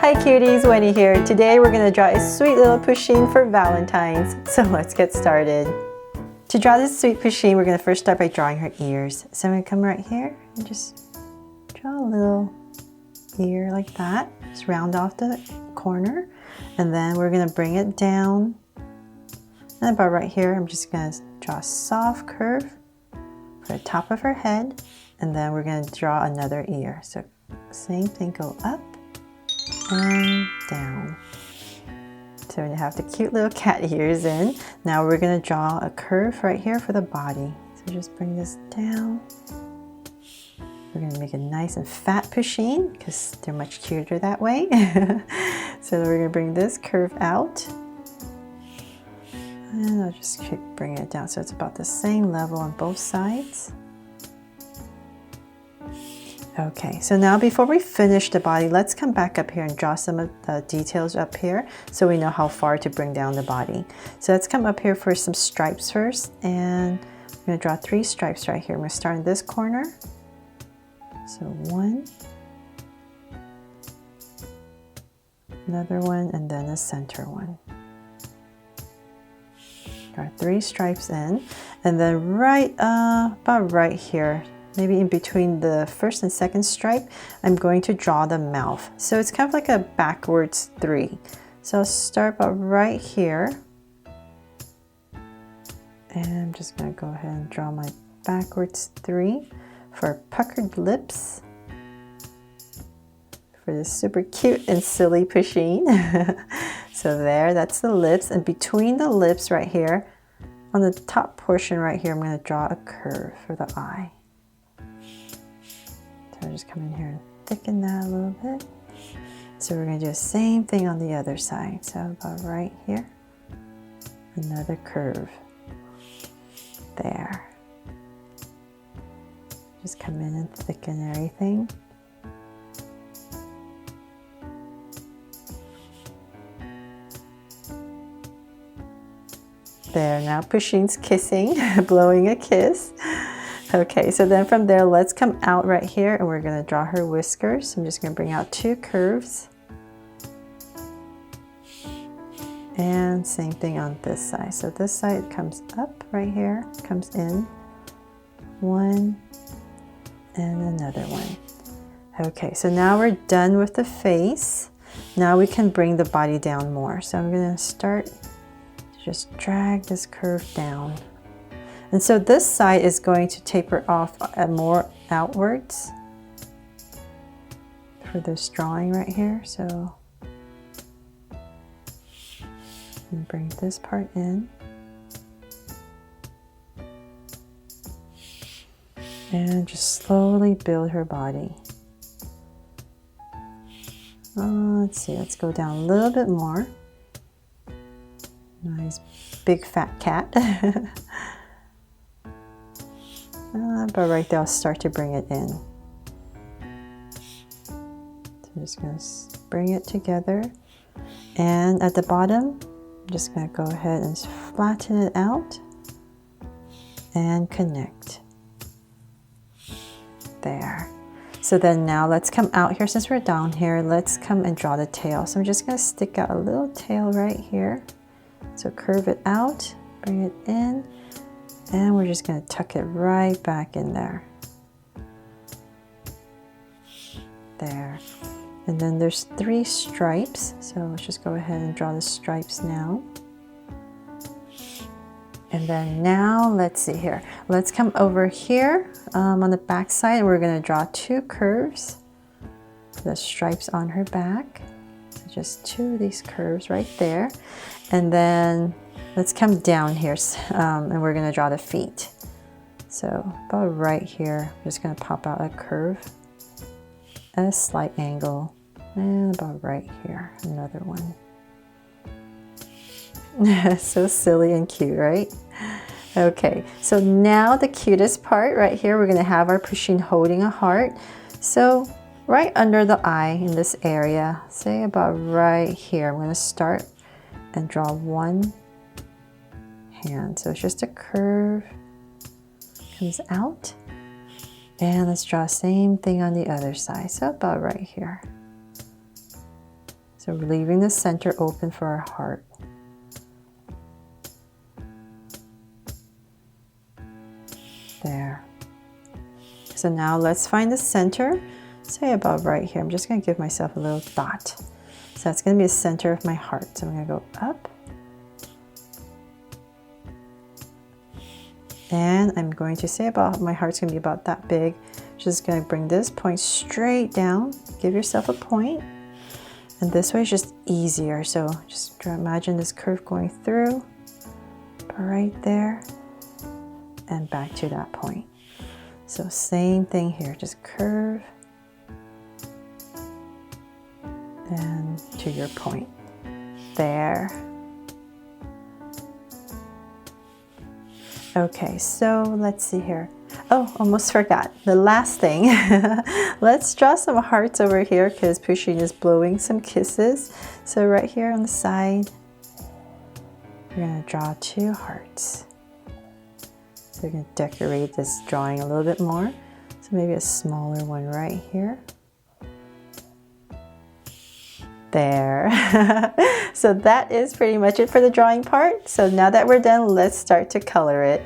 Hi cuties, Winnie here. Today we're going to draw a sweet little Pusheen for Valentine's. So let's get started. To draw this sweet Pusheen, we're going to first start by drawing her ears. So I'm going to come right here and just draw a little ear like that. Just round off the corner. And then we're going to bring it down. And about right here, I'm just going to draw a soft curve for the top of her head. And then we're going to draw another ear. So same thing, go up and down. So we have the cute little cat ears in. Now we're going to draw a curve right here for the body. So just bring this down. We're going to make a nice and fat Pusheen because they're much cuter that way. So we're going to bring this curve out. And I'll just keep bringing it down so it's about the same level on both sides. Okay, so now before we finish the body, let's come back up here and draw some of the details up here so we know how far to bring down the body. So let's come up here for some stripes first, and I'm going to draw 3 stripes right here. I'm going to start in this corner. So 1, another one, and then a center one. Draw 3 stripes in, and then right about right here, maybe in between the first and second stripe, I'm going to draw the mouth. So it's kind of like a backwards 3. So I'll start about right here. And I'm just going to go ahead and draw my backwards 3 for puckered lips. For this super cute and silly Pusheen. So there, that's the lips. And between the lips right here, on the top portion right here, I'm going to draw a curve for the eye. So just come in here and thicken that a little bit. So we're going to do the same thing on the other side. So about right here, another curve. There. Just come in and thicken everything. There, now Pusheen's kissing, blowing a kiss. Okay, so then from there, let's come out right here and we're going to draw her whiskers. I'm just going to bring out 2 curves. And same thing on this side. So this side comes up right here, comes in. 1 and another one. Okay, so now we're done with the face. Now we can bring the body down more. So I'm going to start to just drag this curve down. And so this side is going to taper off more outwards for this drawing right here. So and bring this part in. And just slowly build her body. Let's see, let's go down a little bit more. Nice big fat cat. But right there, I'll start to bring it in. So I'm just going to bring it together. And at the bottom, I'm just going to go ahead and flatten it out and connect. There. So then now let's come out here. Since we're down here, let's come and draw the tail. So I'm just going to stick out a little tail right here. So curve it out, bring it in, and we're just going to tuck it right back in there. There. And then there's 3 stripes. So let's just go ahead and draw the stripes now. And then now, let's see here. Let's come over here on the back side, and we're going to draw 2 curves. The stripes on her back. So just 2 of these curves right there. And then let's come down here and we're going to draw the feet. So about right here, I'm just going to pop out a curve at a slight angle. And about right here, another one. So silly and cute, right? Okay, so now the cutest part right here, we're going to have our Pusheen holding a heart. So right under the eye in this area, say about right here, I'm going to start and draw 1 hand. So it's just a curve, comes out. And let's draw the same thing on the other side. So about right here. So we're leaving the center open for our heart. There. So now let's find the center, say about right here. I'm just going to give myself a little dot. So that's going to be the center of my heart. So I'm going to go up. And I'm going to say about, my heart's going to be about that big. Just going to bring this point straight down. Give yourself a point. And this way is just easier. So just try to imagine this curve going through, right there, and back to that point. So same thing here, just curve and to your point. There. Okay, so let's see here. Oh, almost forgot. The last thing. Let's draw some hearts over here because Pusheen is blowing some kisses. So right here on the side, we're going to draw 2 hearts. So we're going to decorate this drawing a little bit more. So maybe a smaller one right here. There. So that is pretty much it for the drawing part. So now that we're done, let's start to color it.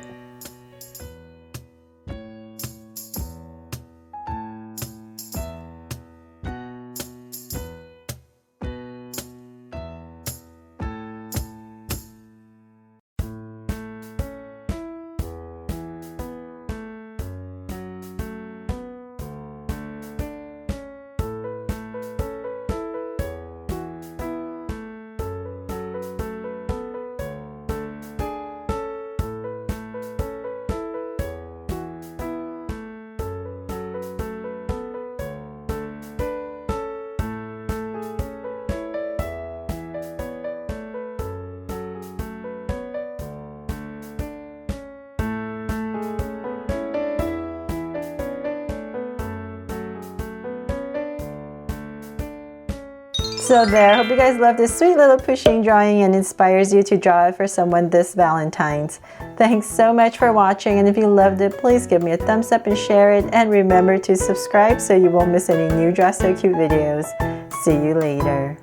So there, hope you guys love this sweet little Pusheen drawing and inspires you to draw it for someone this Valentine's. Thanks so much for watching, and if you loved it, please give me a thumbs up and share it, and remember to subscribe so you won't miss any new Draw So Cute videos. See you later.